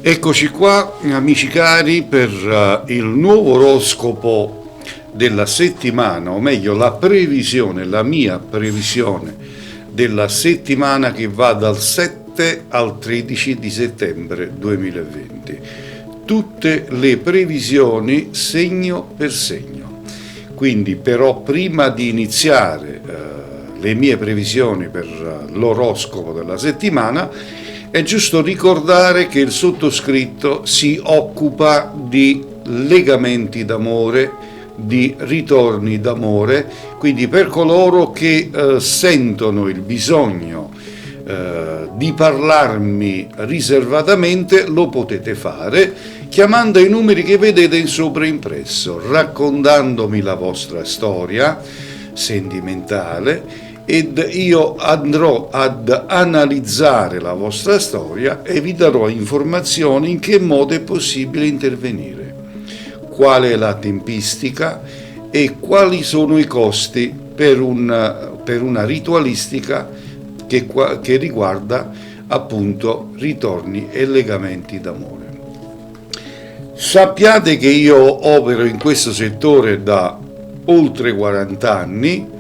Eccoci qua, amici cari, per il nuovo oroscopo della settimana, o meglio la previsione, la mia previsione della settimana che va dal 7 al 13 di settembre 2020. Tutte le previsioni segno per segno. Quindi però prima di iniziare le mie previsioni per l'oroscopo della settimana, è giusto ricordare che il sottoscritto si occupa di legamenti d'amore, di ritorni d'amore, quindi per coloro che sentono il bisogno di parlarmi riservatamente, lo potete fare chiamando i numeri che vedete in sovraimpresso, raccontandomi la vostra storia sentimentale, ed io andrò ad analizzare la vostra storia e vi darò informazioni in che modo è possibile intervenire, qual è la tempistica e quali sono i costi per una ritualistica che riguarda appunto ritorni e legamenti d'amore. Sappiate che io opero in questo settore da oltre 40 anni.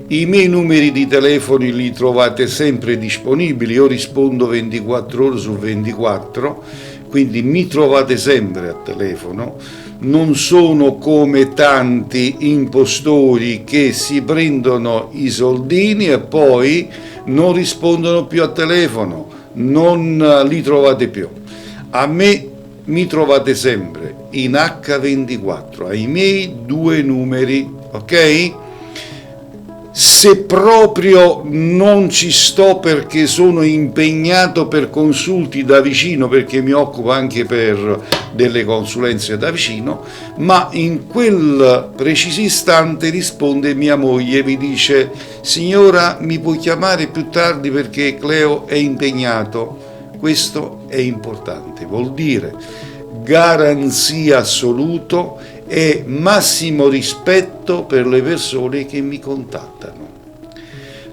I miei numeri di telefono li trovate sempre disponibili, io rispondo 24 ore su 24, quindi mi trovate sempre a telefono. Non sono come tanti impostori che si prendono i soldini e poi non rispondono più a telefono, non li trovate più. A me mi trovate sempre in H24, ai miei due numeri, ok? Se proprio non ci sto perché sono impegnato per consulti da vicino, perché mi occupo anche per delle consulenze da vicino, ma in quel preciso istante risponde mia moglie, mi dice: signora, mi puoi chiamare più tardi perché Cleo è impegnato. Questo è importante, vuol dire garanzia assoluto e massimo rispetto per le persone che mi contattano.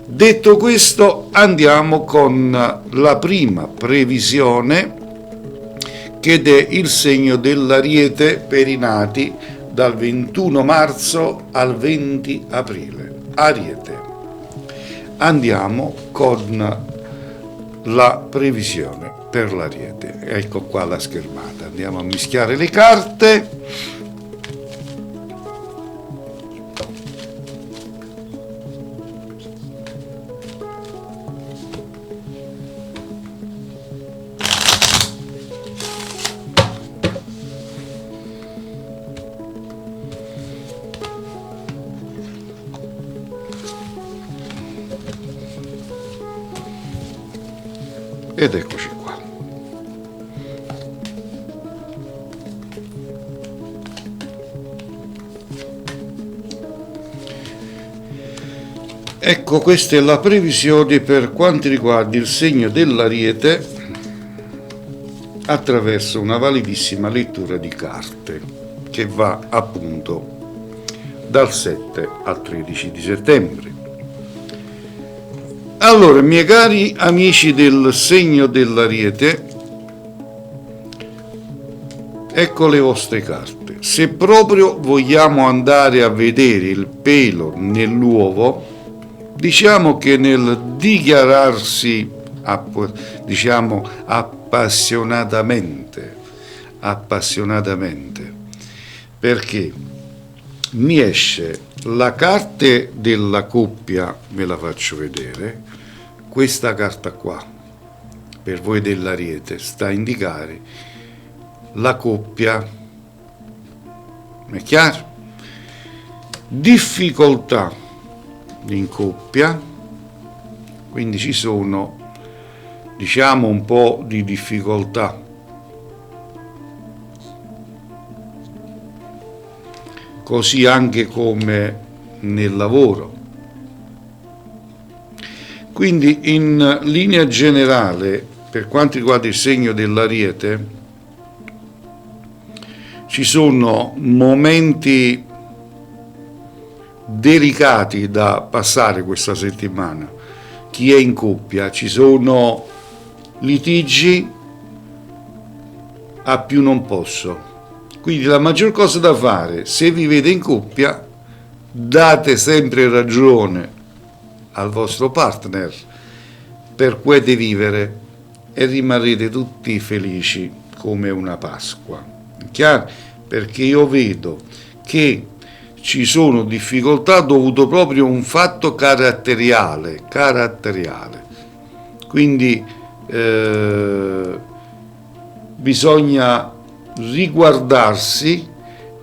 Detto questo, andiamo con la prima previsione, che è il segno dell'Ariete per i nati dal 21 marzo al 20 aprile. Ariete. Andiamo con la previsione per l'Ariete. Ecco qua la schermata. Andiamo a mischiare le carte. Ed eccoci qua. Ecco, questa è la previsione per quanto riguarda il segno dell'Ariete attraverso una validissima lettura di carte che va appunto dal 7 al 13 di settembre. Allora, miei cari amici del segno dell'Ariete, ecco le vostre carte. Se proprio vogliamo andare a vedere il pelo nell'uovo, diciamo che nel dichiararsi, diciamo, appassionatamente, perché mi esce la carta della coppia, ve la faccio vedere. Questa carta qua, per voi dell'Ariete, sta a indicare la coppia. È chiaro? Difficoltà in coppia, quindi ci sono, diciamo, un po' di difficoltà. Così anche come nel lavoro. Quindi in linea generale, per quanto riguarda il segno dell'Ariete, ci sono momenti delicati da passare questa settimana. Chi è in coppia, ci sono litigi, a più non posso. Quindi la maggior cosa da fare, se vivete in coppia, date sempre ragione al vostro partner per cui di vivere e rimarrete tutti felici come una Pasqua. Chiaro? Perché io vedo che ci sono difficoltà dovute proprio a un fatto caratteriale. Quindi bisogna riguardarsi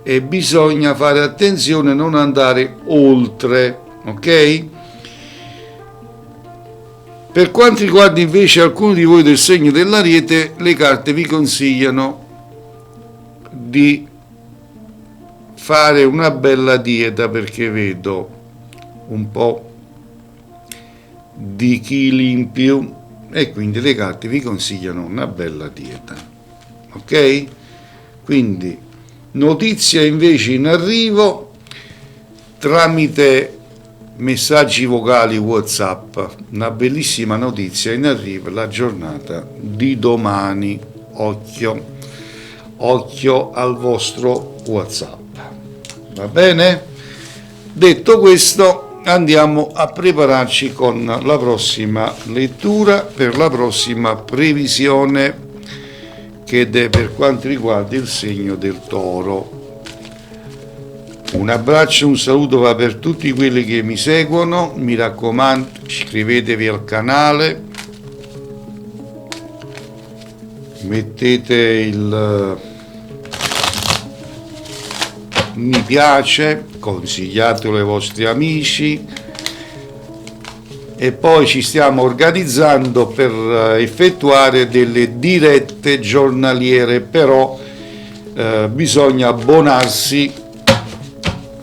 e bisogna fare attenzione a non andare oltre, ok? Per quanto riguarda invece alcuni di voi del segno dell'Ariete, le carte vi consigliano di fare una bella dieta, perché vedo un po' di chili in più e quindi le carte vi consigliano una bella dieta, ok? Quindi notizia invece in arrivo tramite messaggi vocali WhatsApp, una bellissima notizia in arrivo la giornata di domani. Occhio al vostro WhatsApp, va bene? Detto questo, andiamo a prepararci con la prossima lettura per la prossima previsione, che è per quanto riguarda il segno del Toro. Un abbraccio, un saluto va per tutti quelli che mi seguono, mi raccomando, iscrivetevi al canale, mettete il mi piace, consigliatelo ai vostri amici e poi ci stiamo organizzando per effettuare delle dirette giornaliere, però bisogna abbonarsi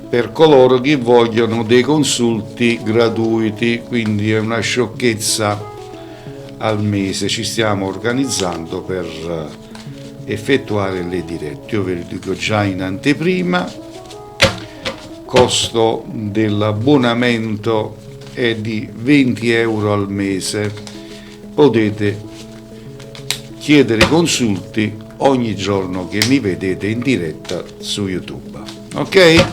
per coloro che vogliono dei consulti gratuiti, quindi è una sciocchezza al mese. Ci stiamo organizzando per effettuare le dirette. Io ve lo dico già in anteprima, costo dell'abbonamento è di 20 euro al mese, potete chiedere consulti ogni giorno che mi vedete in diretta su YouTube, ok?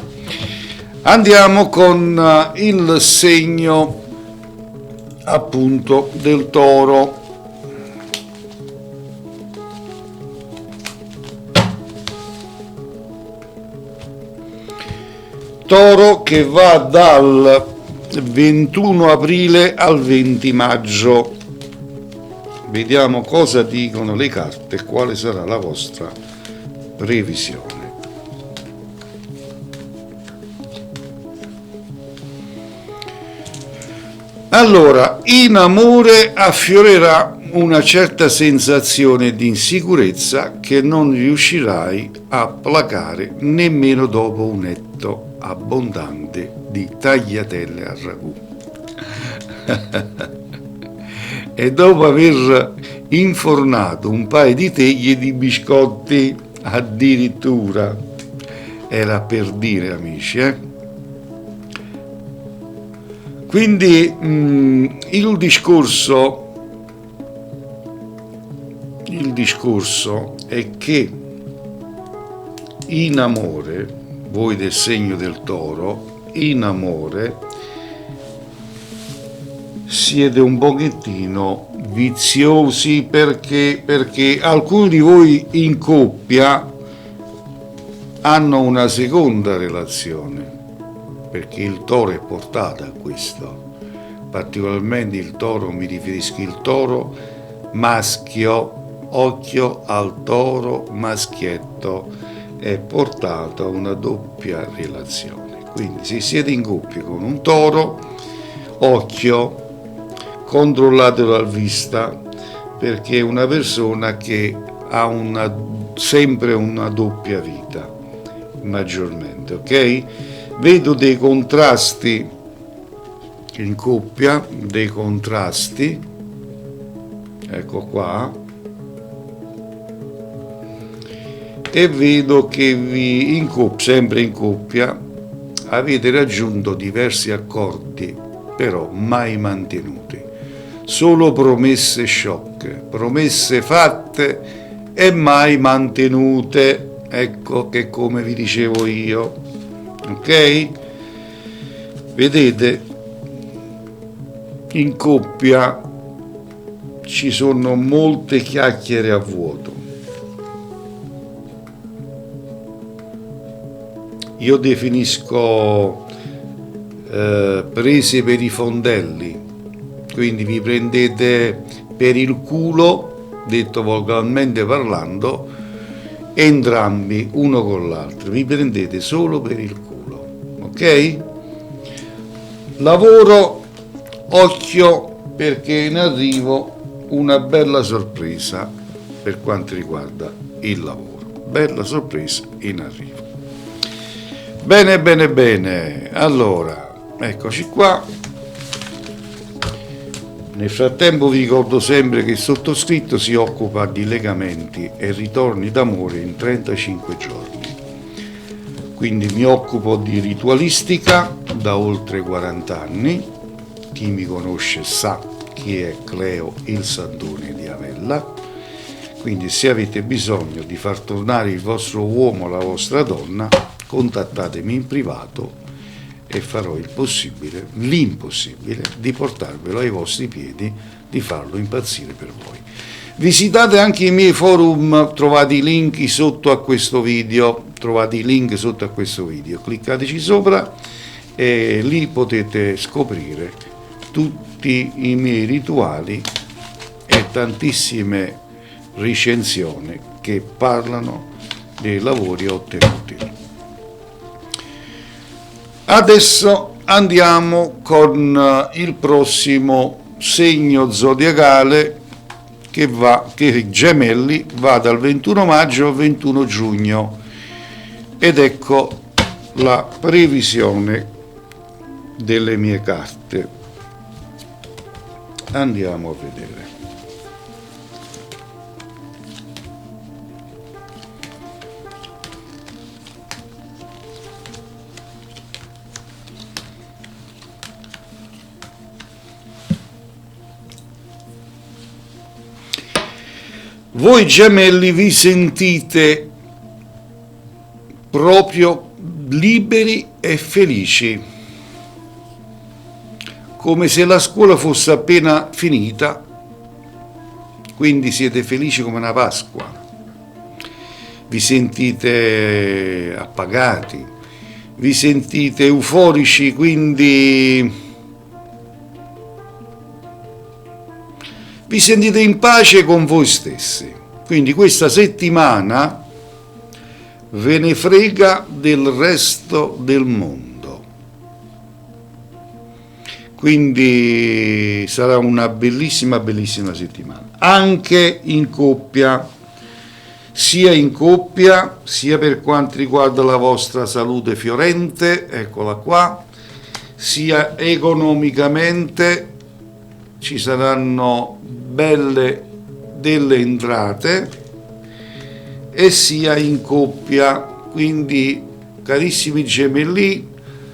Andiamo con il segno appunto del Toro. Toro che va dal 21 aprile al 20 maggio. Vediamo cosa dicono le carte e quale sarà la vostra previsione. Allora, in amore affiorerà una certa sensazione di insicurezza che non riuscirai a placare nemmeno dopo un netto abbondante di tagliatelle a ragù. E dopo aver infornato un paio di teglie di biscotti, addirittura, era per dire, amici, Quindi il discorso è che in amore, voi del segno del Toro, in amore siete un pochettino viziosi, perché alcuni di voi in coppia hanno una seconda relazione, perché il Toro è portato a questo, particolarmente il Toro, mi riferisco al Toro maschio, occhio al Toro maschietto, è portato a una doppia relazione. Quindi se siete in coppia con un Toro, occhio, controllatelo a vista, perché è una persona che ha sempre una doppia vita, maggiormente, ok? Vedo dei contrasti in coppia, dei contrasti, ecco qua, e vedo che sempre in coppia, avete raggiunto diversi accordi, però mai mantenuti, solo promesse sciocche, promesse fatte e mai mantenute, ecco che come vi dicevo io, ok? Vedete, in coppia ci sono molte chiacchiere a vuoto. Io definisco prese per i fondelli, quindi vi prendete per il culo, detto volgarmente parlando, entrambi uno con l'altro, vi prendete solo per il culo, ok? Lavoro, occhio, perché in arrivo una bella sorpresa per quanto riguarda il lavoro, bella sorpresa in arrivo. Bene, bene, bene, allora eccoci qua. Nel frattempo vi ricordo sempre che il sottoscritto si occupa di legamenti e ritorni d'amore in 35 giorni. Quindi mi occupo di ritualistica da oltre 40 anni. Chi mi conosce sa chi è Cleo il Santone di Avella. Quindi se avete bisogno di far tornare il vostro uomo o la vostra donna, contattatemi in privato e farò il possibile, l'impossibile, di portarvelo ai vostri piedi, di farlo impazzire per voi. Visitate anche i miei forum, trovate i link sotto a questo video, cliccateci sopra e lì potete scoprire tutti i miei rituali e tantissime recensioni che parlano dei lavori ottenuti. Adesso andiamo con il prossimo segno zodiacale che Gemelli va dal 21 maggio al 21 giugno ed ecco la previsione delle mie carte. Andiamo a vedere. Voi gemelli vi sentite proprio liberi e felici, come se la scuola fosse appena finita, quindi siete felici come una Pasqua, vi sentite appagati, vi sentite euforici, quindi vi sentite in pace con voi stessi. Quindi questa settimana ve ne frega del resto del mondo. Quindi sarà una bellissima, bellissima settimana. Anche in coppia, sia per quanto riguarda la vostra salute fiorente, eccola qua, sia economicamente, ci saranno belle delle entrate e sia in coppia. Quindi carissimi gemelli,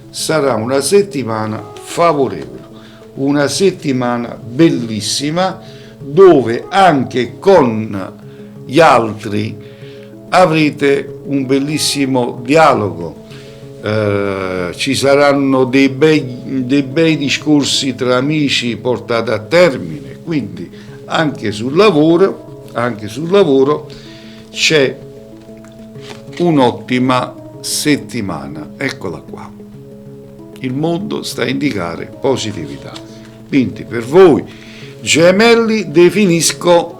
sarà una settimana favorevole, una settimana bellissima dove anche con gli altri avrete un bellissimo dialogo. Ci saranno dei bei discorsi tra amici portati a termine, quindi anche sul lavoro c'è un'ottima settimana. Eccola qua, il mondo sta a indicare positività. Quindi per voi gemelli definisco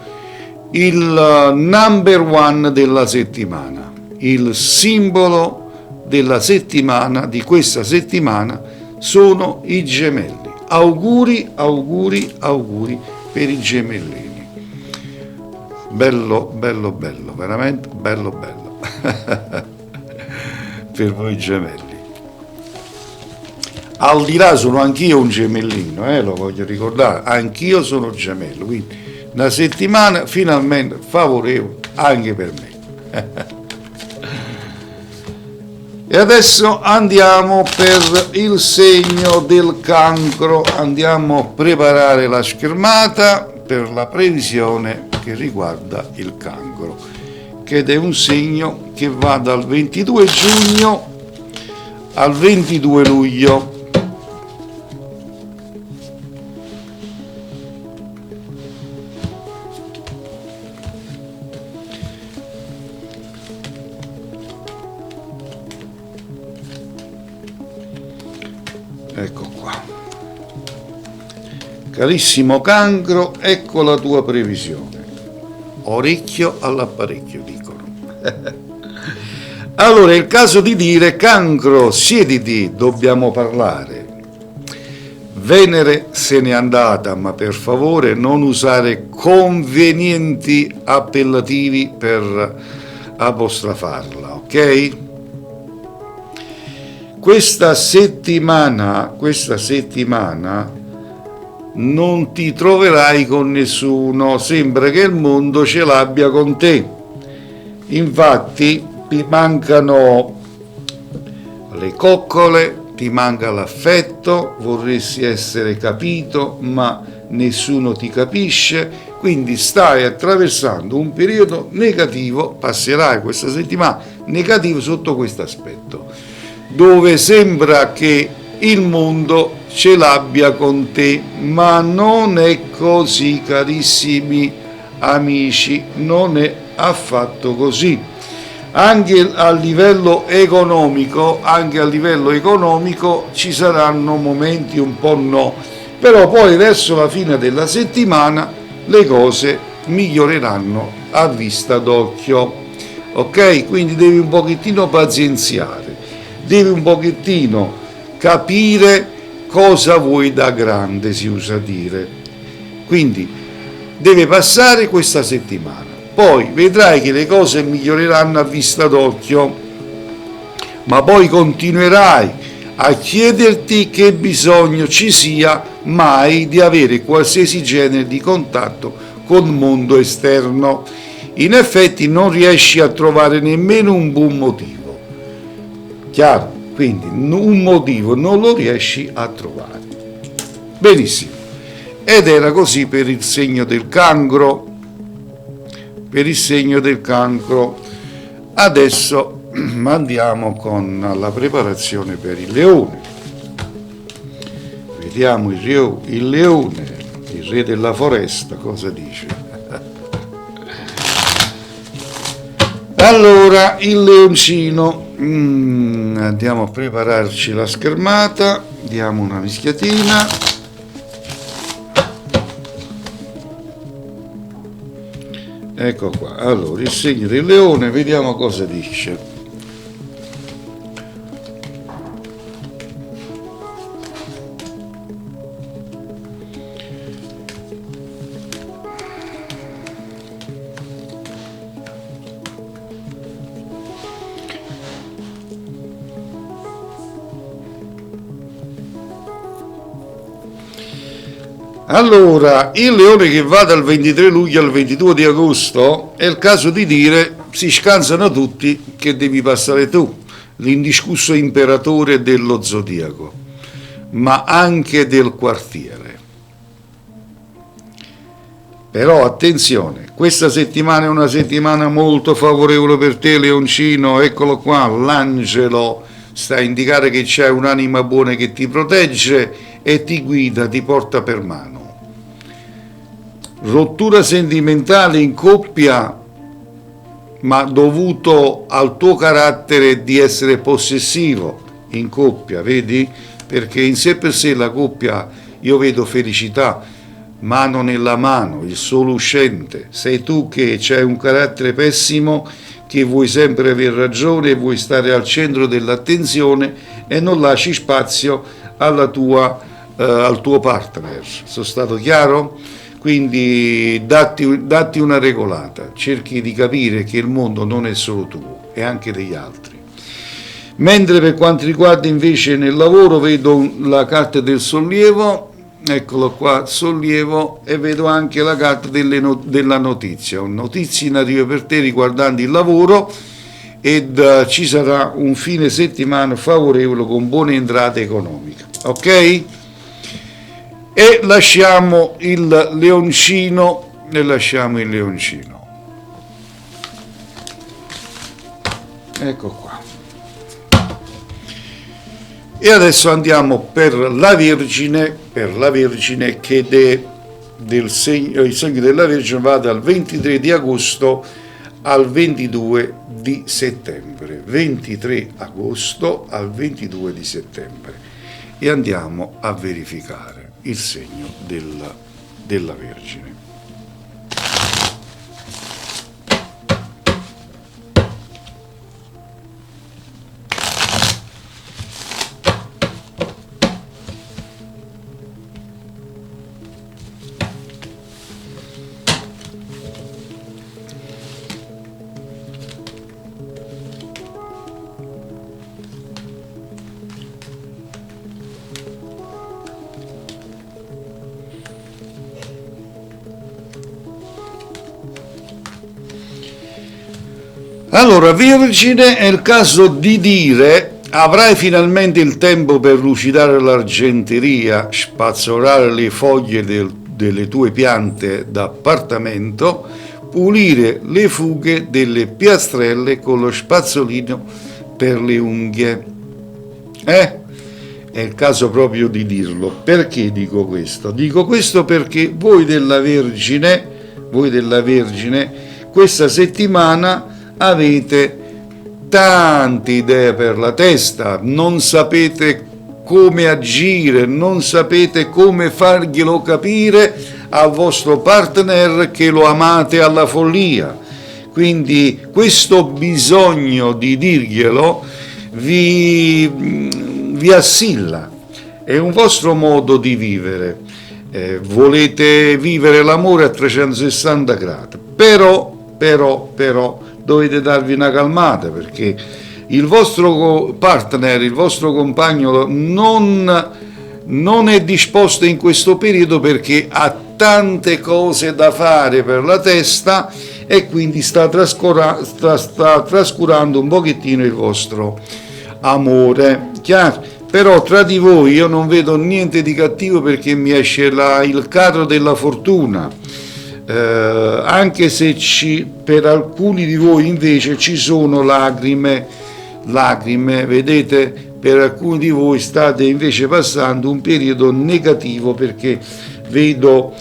il number one della settimana, il simbolo della settimana, di questa settimana, sono i gemelli. Auguri, auguri, auguri per i gemellini. Bello, bello, bello, veramente bello, bello. Per voi gemelli. Al di là sono anch'io un gemellino, lo voglio ricordare, anch'io sono gemello, quindi una settimana finalmente favorevole anche per me. E adesso andiamo per il segno del Cancro, andiamo a preparare la schermata per la previsione che riguarda il cancro, ed è un segno che va dal 22 giugno al 22 luglio. Ecco qua. Carissimo cancro, ecco la tua previsione. Orecchio all'apparecchio, dicono. Allora è il caso di dire: cancro, siediti, dobbiamo parlare. Venere se n'è andata, ma per favore non usare convenienti appellativi per apostrofarla, ok? Questa settimana non ti troverai con nessuno, sembra che il mondo ce l'abbia con te. Infatti ti mancano le coccole, ti manca l'affetto, vorresti essere capito, ma nessuno ti capisce, quindi stai attraversando un periodo negativo, passerai questa settimana negativo sotto questo aspetto, dove sembra che il mondo ce l'abbia con te, ma non è così, carissimi amici, non è affatto così. Anche a livello economico ci saranno momenti un po' no, però poi verso la fine della settimana le cose miglioreranno a vista d'occhio, ok? Quindi devi un pochettino pazienziare, devi un pochettino capire cosa vuoi da grande, si usa dire. Quindi deve passare questa settimana, poi vedrai che le cose miglioreranno a vista d'occhio, ma poi continuerai a chiederti che bisogno ci sia mai di avere qualsiasi genere di contatto con il mondo esterno. In effetti non riesci a trovare nemmeno un buon motivo, chiaro? Quindi un motivo non lo riesci a trovare. Benissimo. Ed era così per il segno del cancro. Adesso andiamo con la preparazione per il leone. Vediamo il leone, il re della foresta, cosa dice. Allora, il leoncino, andiamo a prepararci la schermata, diamo una mischiatina. Ecco qua, allora il segno del leone, vediamo cosa dice. Allora, il leone che va dal 23 luglio al 22 di agosto, è il caso di dire, si scansano tutti che devi passare tu, l'indiscusso imperatore dello zodiaco, ma anche del quartiere. Però attenzione, questa settimana è una settimana molto favorevole per te, leoncino, eccolo qua, l'angelo sta a indicare che c'è un'anima buona che ti protegge e ti guida, ti porta per mano. Rottura sentimentale in coppia, ma dovuto al tuo carattere di essere possessivo in coppia, vedi? Perché in sé per sé la coppia, io vedo felicità, mano nella mano, il sole uscente. Sei tu che c'hai un carattere pessimo, che vuoi sempre aver ragione e vuoi stare al centro dell'attenzione e non lasci spazio al tuo partner. Sono stato chiaro? Quindi datti una regolata, cerchi di capire che il mondo non è solo tuo, è anche degli altri. Mentre per quanto riguarda invece nel lavoro, vedo la carta del sollievo, eccolo qua, sollievo, e vedo anche la carta della notizia, notizie in arrivo per te riguardanti il lavoro, ed ci sarà un fine settimana favorevole con buone entrate economiche, ok? E lasciamo il leoncino e lasciamo il leoncino. Ecco qua. E adesso andiamo per la Vergine che il segno della Vergine va dal 23 di agosto al 22 di settembre. 23 agosto al 22 di settembre. E andiamo a verificare il segno della Vergine. Allora, Vergine, è il caso di dire: avrai finalmente il tempo per lucidare l'argenteria, spazzolare le foglie delle tue piante d'appartamento, pulire le fughe delle piastrelle con lo spazzolino per le unghie. È il caso proprio di dirlo. Perché dico questo? Dico questo perché voi della Vergine, questa settimana avete tante idee per la testa, non sapete come agire, non sapete come farglielo capire al vostro partner che lo amate alla follia. Quindi questo bisogno di dirglielo vi assilla, è un vostro modo di vivere, volete vivere l'amore a 360 gradi, però dovete darvi una calmata, perché il vostro partner, il vostro compagno non è disposto in questo periodo perché ha tante cose da fare per la testa e quindi sta trascurando un pochettino il vostro amore. Chiaro? Però tra di voi io non vedo niente di cattivo, perché mi esce il carro della fortuna. Anche se per alcuni di voi invece ci sono lacrime, vedete, per alcuni di voi state invece passando un periodo negativo, perché vedo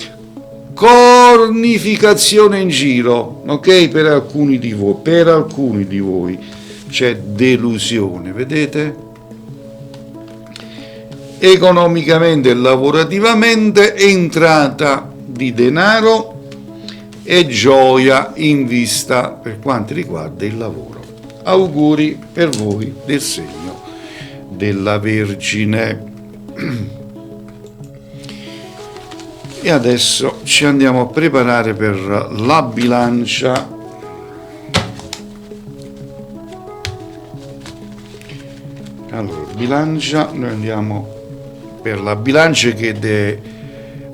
cornificazione in giro, ok? Per alcuni di voi c'è delusione, vedete? Economicamente e lavorativamente entrata di denaro e gioia in vista per quanto riguarda il lavoro. Auguri per voi del segno della Vergine. E adesso ci andiamo a preparare per la bilancia. Allora, bilancia, noi andiamo per la bilancia che è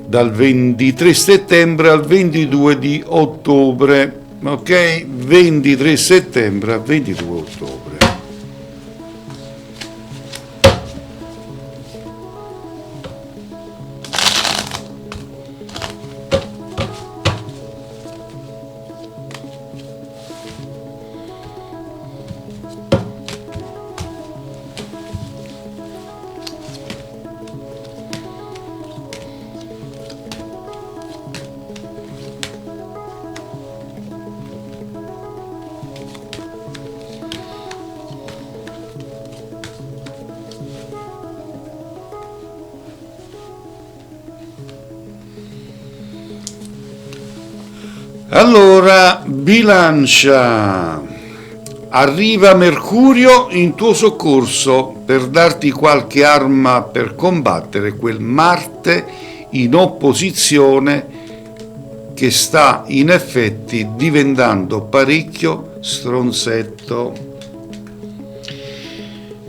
dal 23 settembre al 22 di ottobre, ok? 23 settembre al 22 ottobre. Allora, bilancia, arriva Mercurio in tuo soccorso per darti qualche arma per combattere quel Marte in opposizione che sta in effetti diventando parecchio stronzetto.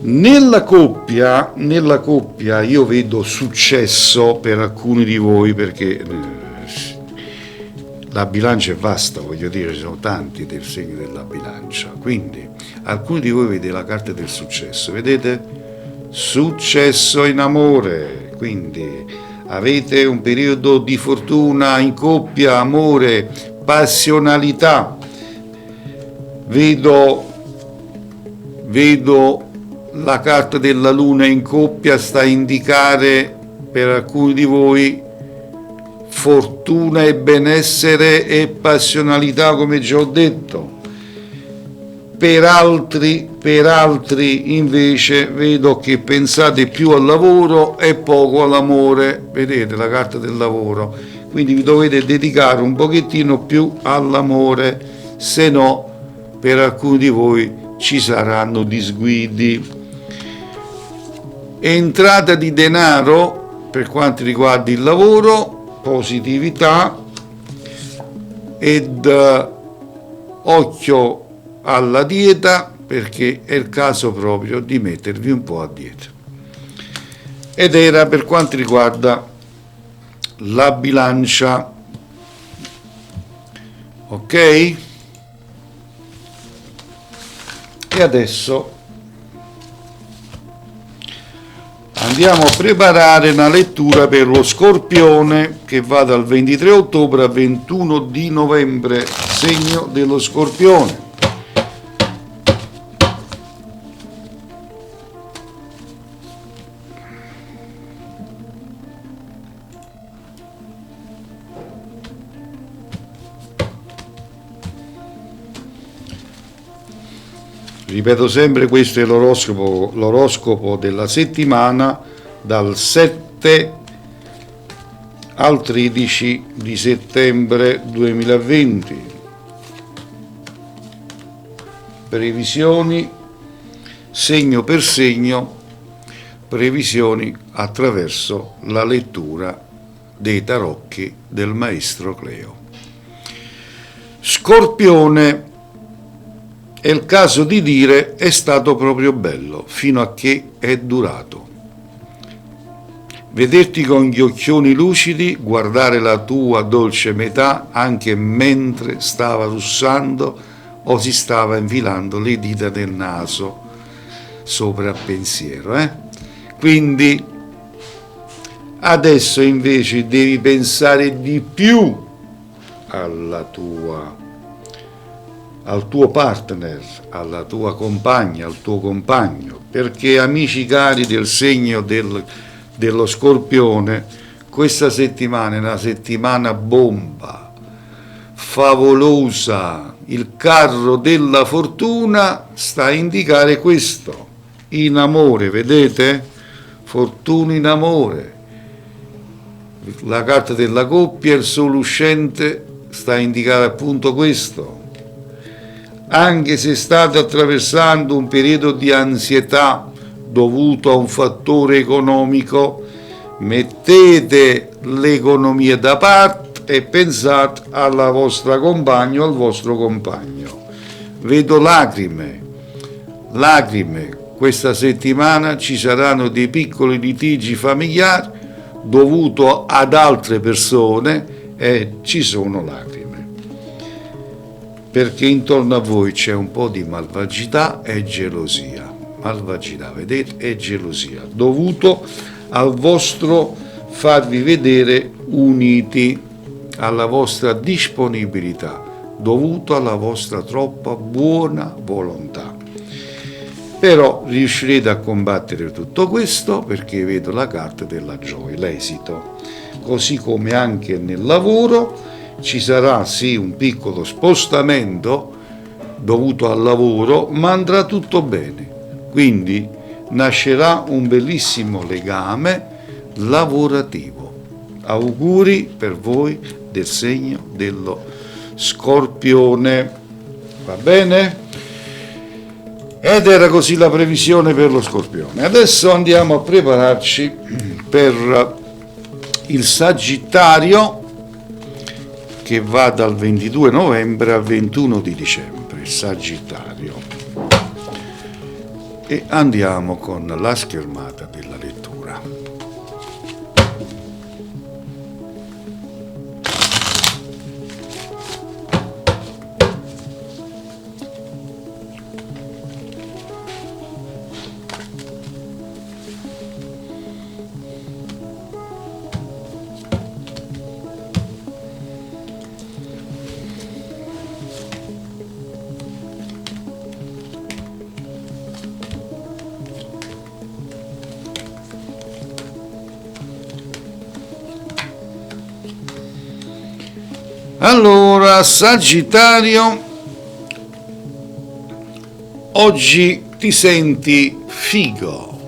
Nella coppia io vedo successo per alcuni di voi, perché la bilancia è vasta, voglio dire, ci sono tanti del segno della bilancia, quindi alcuni di voi vedete la carta del successo, vedete? Successo in amore, quindi avete un periodo di fortuna in coppia, amore, passionalità. Vedo la carta della luna in coppia, sta a indicare per alcuni di voi fortuna e benessere e passionalità, come già ho detto. Per altri invece vedo che pensate più al lavoro e poco all'amore. Vedete la carta del lavoro, quindi vi dovete dedicare un pochettino più all'amore, se no per alcuni di voi ci saranno disguidi. Entrata di denaro per quanto riguarda il lavoro, positività, ed occhio alla dieta, perché è il caso proprio di mettervi un po' a dieta. Ed era per quanto riguarda la bilancia. Ok? E adesso andiamo a preparare una lettura per lo Scorpione, che va dal 23 ottobre al 21 di novembre, segno dello Scorpione. Ripeto sempre, questo è l'oroscopo della settimana dal 7 al 13 di settembre 2020. Previsioni segno per segno, previsioni attraverso la lettura dei tarocchi del maestro Cleo. Scorpione. È il caso di dire è stato proprio bello, fino a che è durato. Vederti con gli occhioni lucidi, guardare la tua dolce metà anche mentre stava russando o si stava infilando le dita nel naso sopra il pensiero. Quindi adesso invece devi pensare di più al tuo partner, alla tua compagna, al tuo compagno, perché amici cari del segno dello Scorpione, questa settimana è una settimana bomba, favolosa. Il carro della fortuna sta a indicare questo, in amore, vedete? Fortuna in amore. La carta della coppia, il sole uscente, sta a indicare appunto questo. Anche se state attraversando un periodo di ansietà dovuto a un fattore economico, mettete l'economia da parte e pensate alla vostra compagna o al vostro compagno. Vedo lacrime. Questa settimana ci saranno dei piccoli litigi familiari dovuti ad altre persone e ci sono lacrime. Perché intorno a voi c'è un po' di malvagità e gelosia. Malvagità, vedete? E gelosia, dovuto al vostro farvi vedere uniti, alla vostra disponibilità, dovuto alla vostra troppa buona volontà. Però riuscirete a combattere tutto questo, perché vedo la carta della gioia, l'esito. Così come anche nel lavoro ci sarà sì un piccolo spostamento dovuto al lavoro, ma andrà tutto bene. Quindi nascerà un bellissimo legame lavorativo. Auguri per voi del segno dello Scorpione. Va bene? Ed era così la previsione per lo Scorpione. Adesso andiamo a prepararci per il Sagittario, che va dal 22 novembre al 21 di dicembre, il Sagittario. E andiamo con la schermata della lettura. Allora, Sagittario, oggi ti senti figo,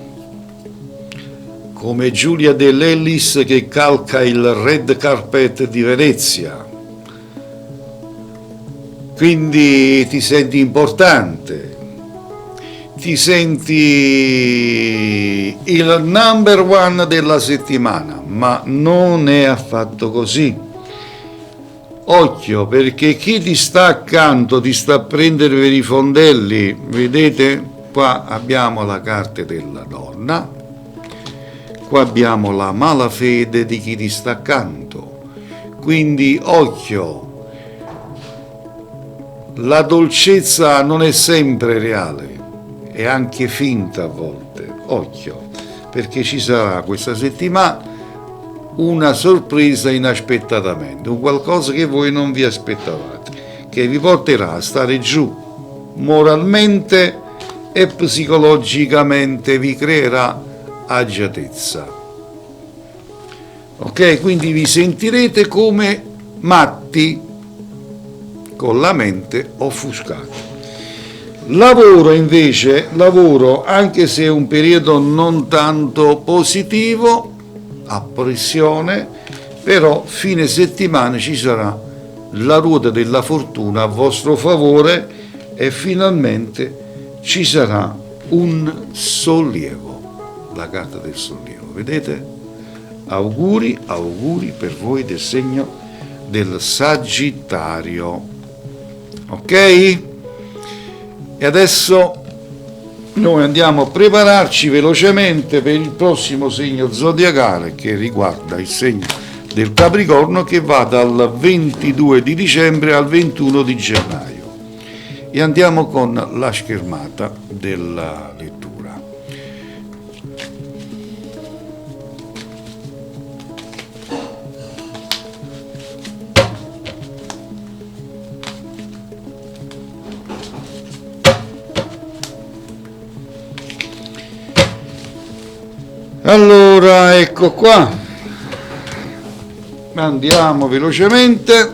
come Giulia Dell'Ellis che calca il red carpet di Venezia. Quindi ti senti importante, ti senti il number one della settimana, ma non è affatto così. Occhio, perché chi ti sta accanto ti sta a prendere per i fondelli. Vedete? Qua abbiamo la carta della donna, qua abbiamo la malafede di chi ti sta accanto. Quindi occhio, la dolcezza non è sempre reale, è anche finta a volte. Occhio, perché ci sarà questa settimana una sorpresa inaspettatamente, un qualcosa che voi non vi aspettavate, che vi porterà a stare giù moralmente e psicologicamente, vi creerà agiatezza. Ok? Quindi vi sentirete come matti con la mente offuscata. Lavoro invece, anche se è un periodo non tanto positivo, a pressione, però fine settimana ci sarà la ruota della fortuna a vostro favore e finalmente ci sarà un sollievo, la carta del sollievo, vedete? Auguri per voi del segno del Sagittario, ok? E adesso noi andiamo a prepararci velocemente per il prossimo segno zodiacale che riguarda il segno del Capricorno, che va dal 22 di dicembre al 21 di gennaio. E andiamo con la schermata della lettura. Allora, ecco qua, andiamo velocemente.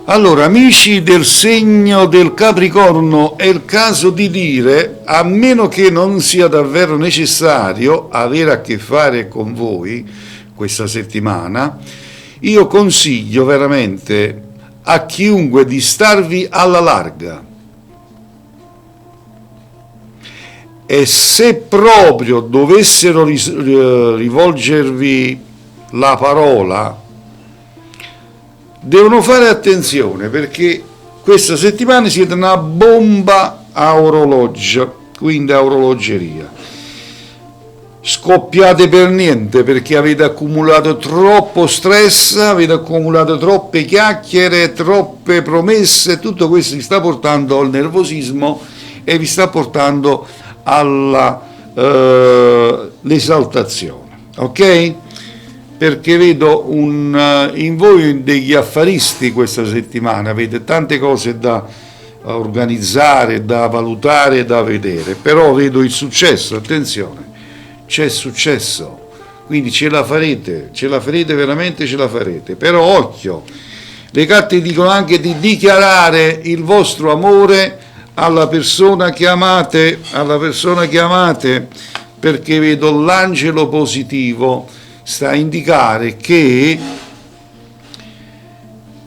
Allora, amici del segno del Capricorno, è il caso di dire, a meno che non sia davvero necessario avere a che fare con voi questa settimana, io consiglio veramente a chiunque di starvi alla larga, e se proprio dovessero rivolgervi la parola, devono fare attenzione, perché questa settimana siete una bomba a orologio, quindi a orologeria. Scoppiate per niente, perché avete accumulato troppo stress, avete accumulato troppe chiacchiere, troppe promesse, tutto questo vi sta portando al nervosismo e vi sta portando all'esaltazione, ok? Perché vedo in voi degli affaristi questa settimana, avete tante cose da organizzare, da valutare, da vedere, però vedo il successo, attenzione. C'è successo, quindi ce la farete veramente, ce la farete, però occhio, le carte dicono anche di dichiarare il vostro amore alla persona che amate, perché vedo l'angelo positivo sta a indicare che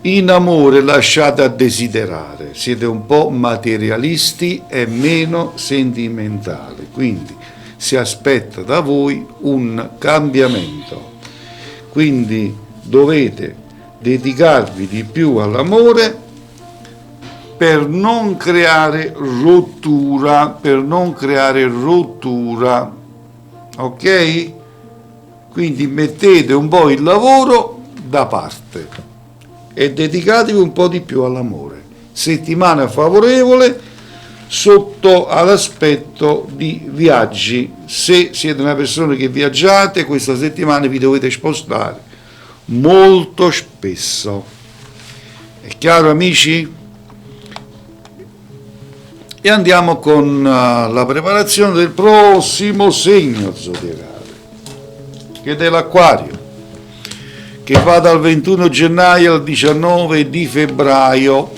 in amore lasciate a desiderare, siete un po' materialisti e meno sentimentali, quindi si aspetta da voi un cambiamento, quindi dovete dedicarvi di più all'amore per non creare rottura, ok? Quindi mettete un po' il lavoro da parte e dedicatevi un po' di più all'amore. Settimana favorevole sotto all'aspetto di viaggi. Se siete una persona che viaggiate, questa settimana vi dovete spostare molto spesso. È chiaro, amici? E andiamo con la preparazione del prossimo segno zodiacale, che è l'Acquario, che va dal 21 gennaio al 19 di febbraio.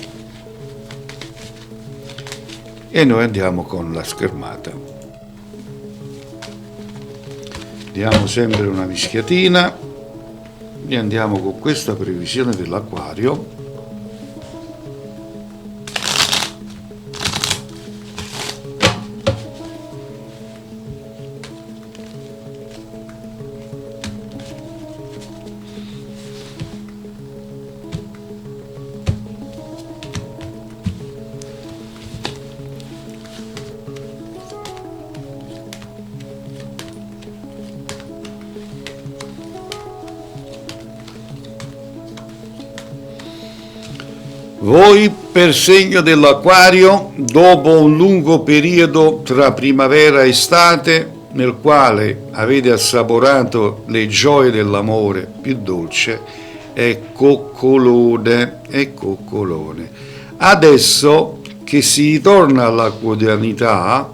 E noi andiamo con la schermata. Diamo sempre una mischiatina e andiamo con questa previsione dell'Acquario. Voi per segno dell'Acquario, dopo un lungo periodo tra primavera e estate, nel quale avete assaporato le gioie dell'amore più dolce, è coccolone, è coccolone. Adesso che si ritorna alla quotidianità,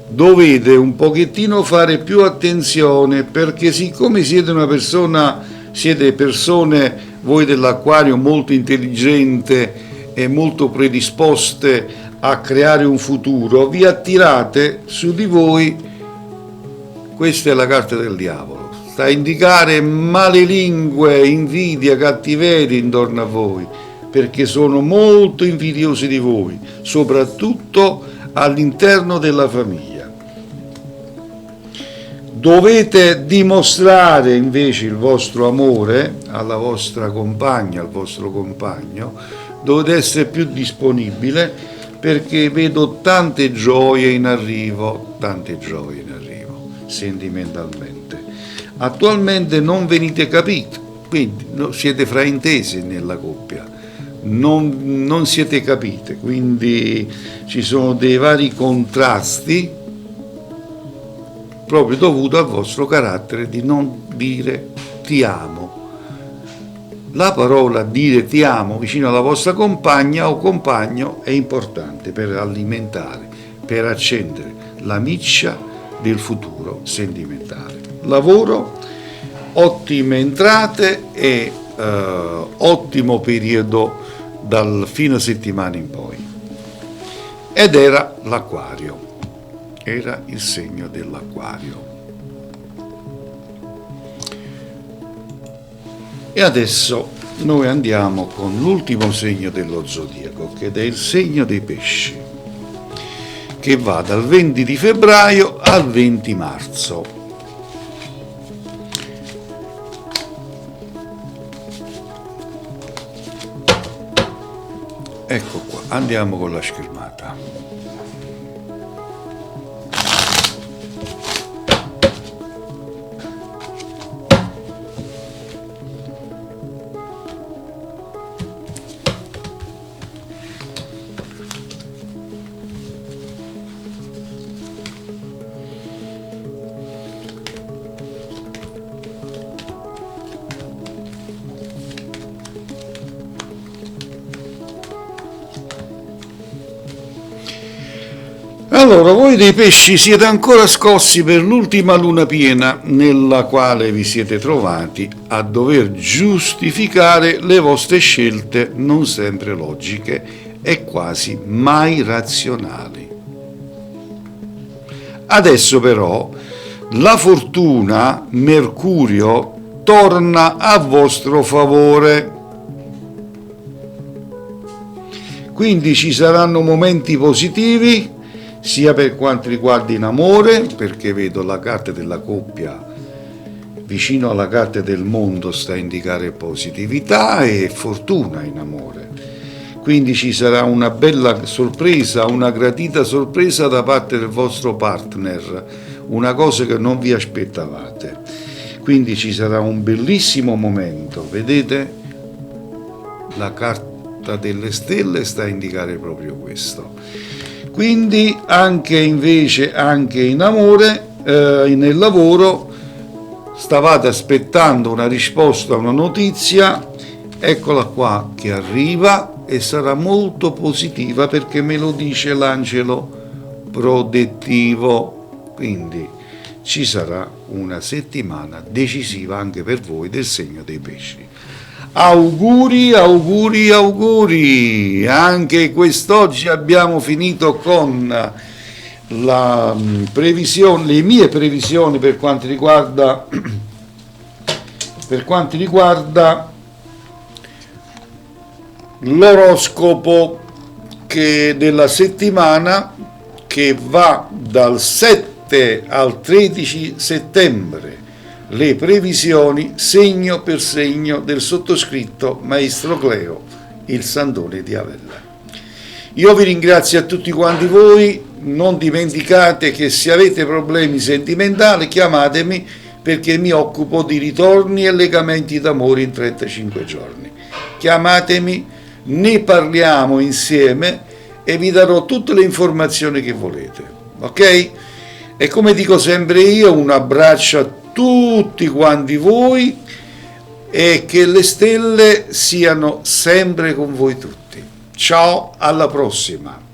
dovete un pochettino fare più attenzione, perché siccome siete persone voi dell'Acquario molto intelligente e molto predisposte a creare un futuro, vi attirate su di voi, questa è la carta del diavolo, sta a indicare malelingue, invidia, cattiveria intorno a voi, perché sono molto invidiosi di voi, soprattutto all'interno della famiglia. Dovete dimostrare invece il vostro amore alla vostra compagna, al vostro compagno, dovete essere più disponibile, perché vedo tante gioie in arrivo, sentimentalmente. Attualmente non venite capiti, quindi siete fraintesi nella coppia, non siete capite, quindi ci sono dei vari contrasti proprio dovuto al vostro carattere di non dire ti amo. La parola dire ti amo vicino alla vostra compagna o compagno è importante per alimentare, per accendere la miccia del futuro sentimentale. Lavoro, ottime entrate e ottimo periodo dal fine settimana in poi. Ed era l'Acquario. Era il segno dell'Acquario. E adesso noi andiamo con l'ultimo segno dello zodiaco, che è il segno dei pesci, che va dal 20 di febbraio al 20 marzo. Ecco qua, andiamo con la schermata. Allora, voi dei pesci siete ancora scossi per l'ultima luna piena nella quale vi siete trovati a dover giustificare le vostre scelte non sempre logiche e quasi mai razionali. Adesso però la fortuna, Mercurio, torna a vostro favore. Quindi ci saranno momenti positivi, sia per quanto riguarda in amore, perché vedo la carta della coppia vicino alla carta del mondo sta a indicare positività e fortuna in amore. Quindi ci sarà una bella sorpresa, una gratita sorpresa da parte del vostro partner, una cosa che non vi aspettavate. Quindi ci sarà un bellissimo momento, vedete? La carta delle stelle sta a indicare proprio questo. Quindi anche in amore, nel lavoro, stavate aspettando una risposta a una notizia, eccola qua che arriva e sarà molto positiva perché me lo dice l'angelo protettivo. Quindi ci sarà una settimana decisiva anche per voi del segno dei pesci. Auguri, auguri, auguri! Anche quest'oggi abbiamo finito con la previsione, le mie previsioni per quanto riguarda l'oroscopo della settimana che va dal 7 al 13 settembre, le previsioni segno per segno del sottoscritto Maestro Cleo, il Sandone di Avella. Io vi ringrazio a tutti quanti voi, non dimenticate che se avete problemi sentimentali chiamatemi perché mi occupo di ritorni e legamenti d'amore in 35 giorni. Chiamatemi, ne parliamo insieme e vi darò tutte le informazioni che volete, ok? E come dico sempre io, un abbraccio a tutti quanti voi e che le stelle siano sempre con voi tutti. Ciao, alla prossima!